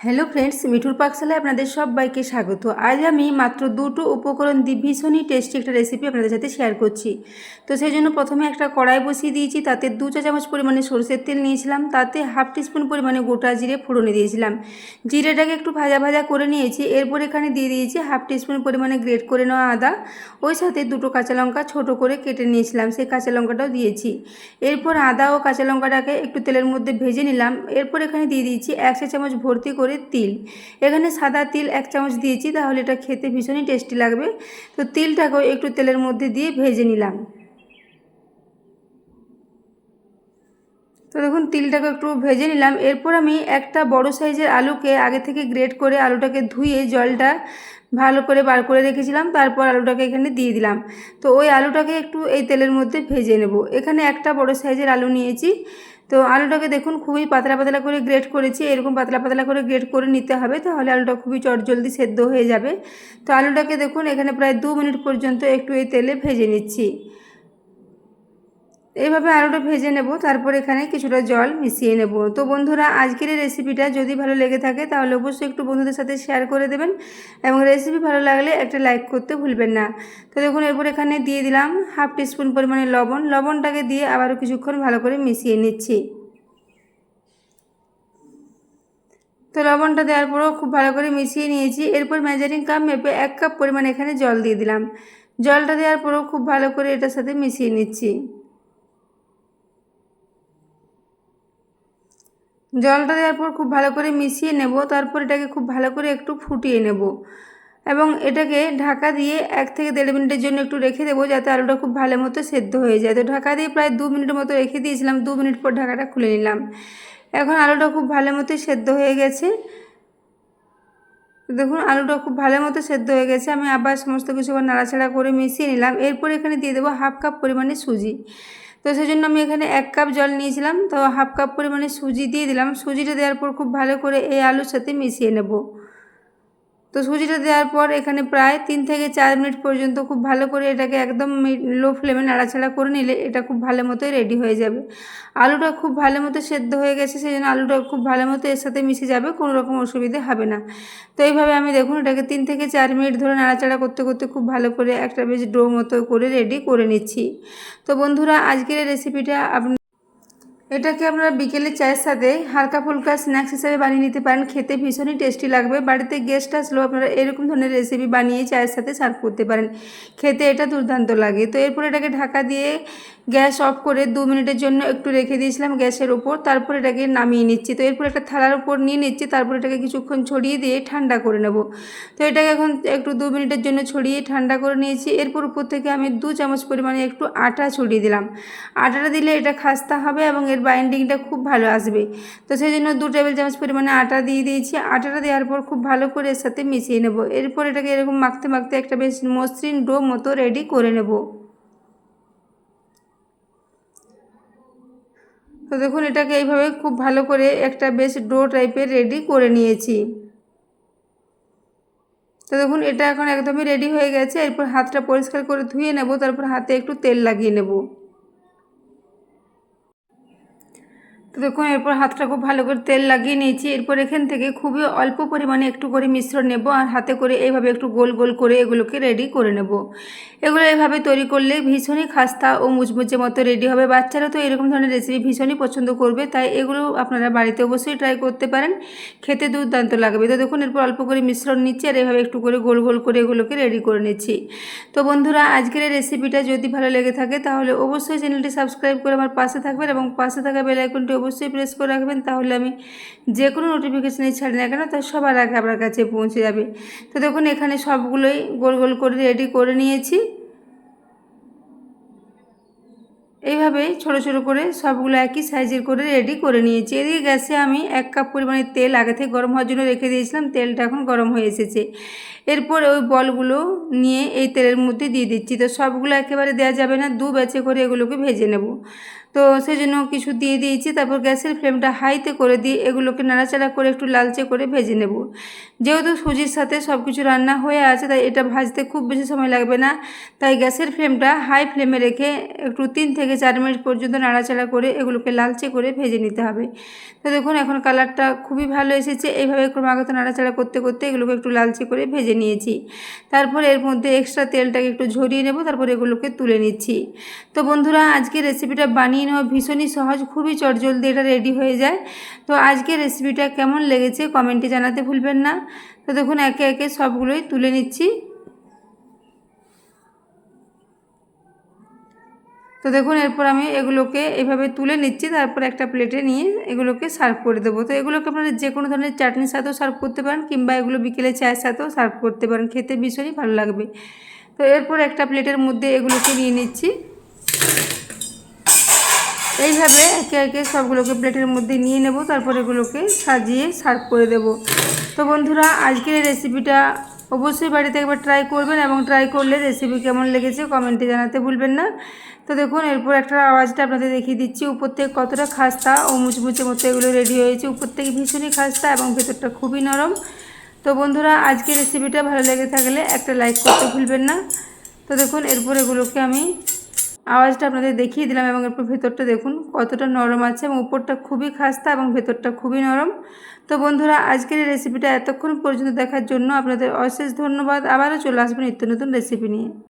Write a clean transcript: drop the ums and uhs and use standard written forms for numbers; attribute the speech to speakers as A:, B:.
A: Hello friends, মিঠুর পাকশালায় আপনাদের সবাইকে স্বাগত। আজ আমি মাত্র দুটো উপকরণ দিয়ে ভীষণই টেস্টি একটা রেসিপি আপনাদের সাথে শেয়ার করছি। তো সেই জন্য প্রথমে একটা কড়াই বসিয়ে দিয়েছি, তাতে 2 চা চামচ পরিমাণে সরষের তেল নিয়েছিলাম, তাতে হাফ টিস্পুন পরিমাণে গোটা জিরে ফোড়নে দিয়েছিলাম। জিরেটাকে একটু ভাজা ভাজা করে নিয়েছি। এরপর এখানে দিয়ে দিয়েছি হাফ টিস্পুন পরিমাণে গ্রেট করে নেওয়া আদা, ওই সাথে দুটো কাঁচা লঙ্কা ছোটো করে কেটে নিয়েছিলাম, সেই কাঁচা লঙ্কাটাও দিয়েছি। এরপর আদা ও কাঁচা লঙ্কাটাকে একটু তেলের মধ্যে ভেজে নিলাম। এরপর এখানে দিয়ে দিয়েছি 1 চা চামচ ভর্তি করে তিল। এখানে সাদা তিল 1 চামচ দিয়েছি, তাহলে এটা খেতে ভীষণই টেস্টি লাগবে। তো তিলটাকেও একটু তেলের মধ্যে দিয়ে ভেজে নিলাম। তো দেখুন তিলটাকে একটু ভেজে নিলাম। এরপর আমি একটা বড় সাইজের আলুকে আগে থেকে গ্রেট করে আলুটাকে ধুয়ে জলটা ভালো করে বার করে রেখেছিলাম, তারপর আলুটাকে এখানে দিয়ে দিলাম। তো ওই আলুটাকে একটু এই তেলের মধ্যে ভেজে নেব। এখানে একটা বড় সাইজের আলু নিয়েছি। তো আলুটাকে দেখুন খুবই পাতলা পাতলা করে গ্রেট করেছি, এরকম পাতলা পাতলা করে গ্রেট করে নিতে হবে, তাহলে আলুটা খুবই চটজলদি সেদ্ধ হয়ে যাবে। তো আলুটাকে দেখুন এখানে প্রায় 2 মিনিট পর্যন্ত একটু এই তেলে ভেজে নিচ্ছি। এইভাবে আলুটা ভেজে নেব, তারপর এখানে কিছুটা জল মিশিয়ে নেব। তো বন্ধুরা, আজকের এই রেসিপিটা যদি ভালো লেগে থাকে তাহলে অবশ্যই একটু বন্ধুদের সাথে শেয়ার করে দেবেন, এবং রেসিপি ভালো লাগলে একটা লাইক করতে ভুলবেন না। তো দেখুন এরপর এখানে দিয়ে দিলাম হাফ টিস্পুন পরিমাণে লবণ। লবণটাকে দিয়ে আবারও কিছুক্ষণ ভালো করে মিশিয়ে নিচ্ছি। তো লবণটা দেওয়ার পরও খুব ভালো করে মিশিয়ে নিয়েছি। এরপর মেজারিং কাপ মেপে 1 কাপ পরিমাণে এখানে জল দিয়ে দিলাম। জলটা দেওয়ার পরও খুব ভালো করে এটার সাথে মিশিয়ে নিচ্ছি। জলটা দেওয়ার পর খুব ভালো করে মিশিয়ে নেব, তারপর এটাকে খুব ভালো করে একটু ফুটিয়ে নেব, এবং এটাকে ঢাকা দিয়ে 1 থেকে 1.5 মিনিটের জন্য একটু রেখে দেবো, যাতে আলুটা খুব ভালো মতো সেদ্ধ হয়ে যায়। তো ঢাকা দিয়ে প্রায় 2 মিনিটের মতো রেখে দিয়েছিলাম। 2 মিনিট পর ঢাকাটা খুলে নিলাম। এখন আলুটা খুব ভালো মতো সেদ্ধ হয়ে গেছে। দেখুন আলুটা খুব ভালো মতো সেদ্ধ হয়ে গেছে। আমি আবার সমস্ত কিছু নাড়াচাড়া করে মিশিয়ে নিলাম। এরপর এখানে দিয়ে দেবো হাফ কাপ পরিমাণে সুজি। তো সেই জন্য আমি এখানে 1 কাপ জল নিয়েছিলাম, তো হাফ কাপ পরিমাণে সুজি দিয়ে দিলাম। সুজিটা দেওয়ার পর খুব ভালো করে এই আলুর সাথে মিশিয়ে নেব। তো সুজিটা দেওয়ার পর এখানে প্রায় 3 থেকে 4 মিনিট পর্যন্ত খুব ভালো করে এটাকে একদম লো ফ্লেমে নাড়াচাড়া করে নিলে এটা খুব ভালো মতোই রেডি হয়ে যাবে। আলুটা খুব ভালো মতো সেদ্ধ হয়ে গেছে, সেই জন্য আলুটা খুব ভালো মতো এর সাথে মিশে যাবে, কোনো রকম অসুবিধে হবে না। তো এইভাবে আমি দেখুন এটাকে 3 থেকে 4 মিনিট ধরে নাড়াচাড়া করতে করতে খুব ভালো করে একটা বেশ ডো মতো করে রেডি করে নিচ্ছি। তো বন্ধুরা, আজকের এই রেসিপিটা এটাকে আপনারা বিকেলে চায়ের সাথে হালকা ফুলকা স্ন্যাক্স হিসেবে বানিয়ে নিতে পারেন। খেতে ভীষণই টেস্টি লাগবে। বাড়িতে গেস্ট আসলেও আপনারা এরকম ধরনের রেসিপি বানিয়ে চায়ের সাথে সার্ভ করতে পারেন। খেতে এটা দুর্দান্ত লাগে। তো এরপর এটাকে ঢাকা দিয়ে গ্যাস অফ করে 2 মিনিটের জন্য একটু রেখে দিয়েছিলাম গ্যাসের ওপর। তারপর এটাকে নামিয়ে নিচ্ছি। তো এরপর একটা থালার উপর নিয়ে নিচ্ছি, তারপর এটাকে কিছুক্ষণ ছড়িয়ে দিয়ে ঠান্ডা করে নেব। তো এটাকে এখন একটু 2 মিনিটের জন্য ছড়িয়ে ঠান্ডা করে নিয়েছি। এরপর উপর থেকে আমি 2 চামচ পরিমাণে একটু আটা ছড়িয়ে দিলাম। আটাটা দিলে এটা খাস্তা হবে এবং এর বাইন্ডিংটা খুব ভালো আসবে। তো সেই জন্য 2 টেবিল চামচ পরিমাণে আটা দিয়ে দিয়েছি। আটাটা দেওয়ার পর খুব ভালো করে এর সাথে মিশিয়ে নেব। এরপর এটাকে এরকম মাখতে মাখতে একটা বেশ মসৃণ ডো মতো রেডি করে নেব। তো দেখুন এটাকে এইভাবে খুব ভালো করে একটা বেশ ডো টাইপের রেডি করে নিয়েছি। তো দেখুন এটা এখন একদমই রেডি হয়ে গেছে। এরপর হাতটা পরিষ্কার করে ধুয়ে নেব, তারপর হাতে একটু তেল লাগিয়ে নেব। তো দেখুন এরপর হাতটা খুব ভালো করে তেল লাগিয়ে নিয়েছি। এরপর এখান থেকে খুবই অল্প পরিমাণে একটু করে মিশ্রণ নেব, আর হাতে করে এইভাবে একটু গোল গোল করে এগুলোকে রেডি করে নেব। এগুলো এইভাবে তৈরি করলে ভীষণই খাস্তা ও মুচমুচে মতো রেডি হবে। বাচ্চারা তো এরকম ধরনের রেসিপি ভীষণই পছন্দ করবে, তাই এগুলো আপনারা বাড়িতে অবশ্যই ট্রাই করতে পারেন। খেতে দুর্দান্ত লাগবে। তো দেখুন এরপর অল্প করে মিশ্রণ নিচ্ছি, আর এভাবে একটু করে গোল গোল করে এগুলোকে রেডি করে নিচ্ছি। তো বন্ধুরা, আজকের এই রেসিপিটা যদি ভালো লেগে থাকে তাহলে অবশ্যই চ্যানেলটি সাবস্ক্রাইব করে আমার পাশে থাকবেন, এবং পাশে থাকা বেল আইকনটি অবশ্যই প্রেস করে রাখবেন, তাহলে আমি যে কোনো নোটিফিকেশানই ছাড়ি না কেন তার সবার আগে আপনার কাছে পৌঁছে যাবে। তো দেখুন এখানে সবগুলোই গোল গোল করে রেডি করে নিয়েছি। এইভাবে ছোট ছোট করে সবগুলো একই সাইজের করে রেডি করে নিয়েছি। এদিকে গ্যাসে আমি 1 কাপ পরিমাণে তেল আগে থেকে গরম হওয়ার জন্য রেখে দিয়েছিলাম। তেলটা এখন গরম হয়ে এসেছে। এরপর ওই বলগুলো নিয়ে এই তেলের মধ্যে দিয়ে দিচ্ছি। তো সবগুলো একেবারে দেওয়া যাবে না, 2 ব্যাচে করে এগুলোকে ভেজে নেব। তো সেই জন্য কিছু দিয়ে দিয়েছি। তারপর গ্যাসের ফ্লেমটা হাইতে করে দিয়ে এগুলোকে নাড়াচাড়া করে একটু লালচে করে ভেজে নেব। যেহেতু সুজির সাথে সব কিছু রান্না হয়ে আছে, তাই এটা ভাজতে খুব বেশি সময় লাগবে না। তাই গ্যাসের ফ্লেমটা হাই ফ্লেমে রেখে একটু 3 থেকে 4 মিনিট পর্যন্ত নাড়াচাড়া করে এগুলোকে লালচে করে ভেজে নিতে হবে। তো দেখুন এখন কালারটা খুবই ভালো এসেছে। এইভাবে ক্রমাগত নাড়াচাড়া করতে করতে এগুলোকে একটু লালচে করে ভেজে নিয়েছি। তারপর এর মধ্যে এক্সট্রা তেলটাকে একটু ঝরিয়ে নেব, তারপর এগুলোকে তুলে নিচ্ছি। তো বন্ধুরা, আজকের রেসিপিটা বানিয়ে নেওয়া ভীষণই সহজ, খুবই চটজলদি এটা রেডি হয়ে যায়। তো আজকের রেসিপিটা কেমন লেগেছে কমেন্টে জানাতে ভুলবেন না। তো দেখুন একে একে সবগুলোই তুলে নিচ্ছি। তো দেখুন এরপর আমি এগুলোকে এভাবে তুলে নিচ্ছি, তারপর একটা প্লেটে নিয়ে এগুলোকে সার্ভ করে দেবো। তো এগুলোকে আপনারা যে কোনো ধরনের চাটনির সাথেও সার্ভ করতে পারেন, কিংবা এগুলো বিকেলে চায়ের সাথেও সার্ভ করতে পারেন, খেতে ভীষণই ভালো লাগবে। তো এরপর একটা প্লেটের মধ্যে এগুলোকে নিয়ে নিচ্ছি। এইভাবে একে একে সবগুলোকে প্লেটের মধ্যে নিয়ে নেব, তারপর এগুলোকে সাজিয়ে সার্ভ করে দেব। তো বন্ধুরা, আজকের এই রেসিপিটা অবশ্যই বাড়িতে একবার ট্রাই করবেন, এবং ট্রাই করলে রেসিপি কেমন লেগেছে কমেন্টে জানাতে ভুলবেন না। তো দেখুন এরপর একটা আওয়াজটা আপনাদের দেখিয়ে দিচ্ছি উপর থেকে কতটা খাস্তা ও মুচমুচে মতো এগুলো রেডি হয়েছে। উপর থেকে ভীষণই খাস্তা এবং ভেতরটা খুবই নরম। তো বন্ধুরা, আজকের রেসিপিটা ভালো লেগে থাকলে একটা লাইক করতে ভুলবেন না। তো দেখুন এরপর এগুলোকে আমি আওয়াজটা আপনাদের দেখিয়ে দিলাম, এবং এরপর ভেতরটা দেখুন কতটা নরম আছে, এবং উপরটা খুবই খাস্তা এবং ভেতরটা খুবই নরম। তো বন্ধুরা, আজকের এই রেসিপিটা এতক্ষণ পর্যন্ত দেখার জন্য আপনাদের অশেষ ধন্যবাদ। আবারও চলে আসবেন নিত্য নতুন রেসিপি নিয়ে।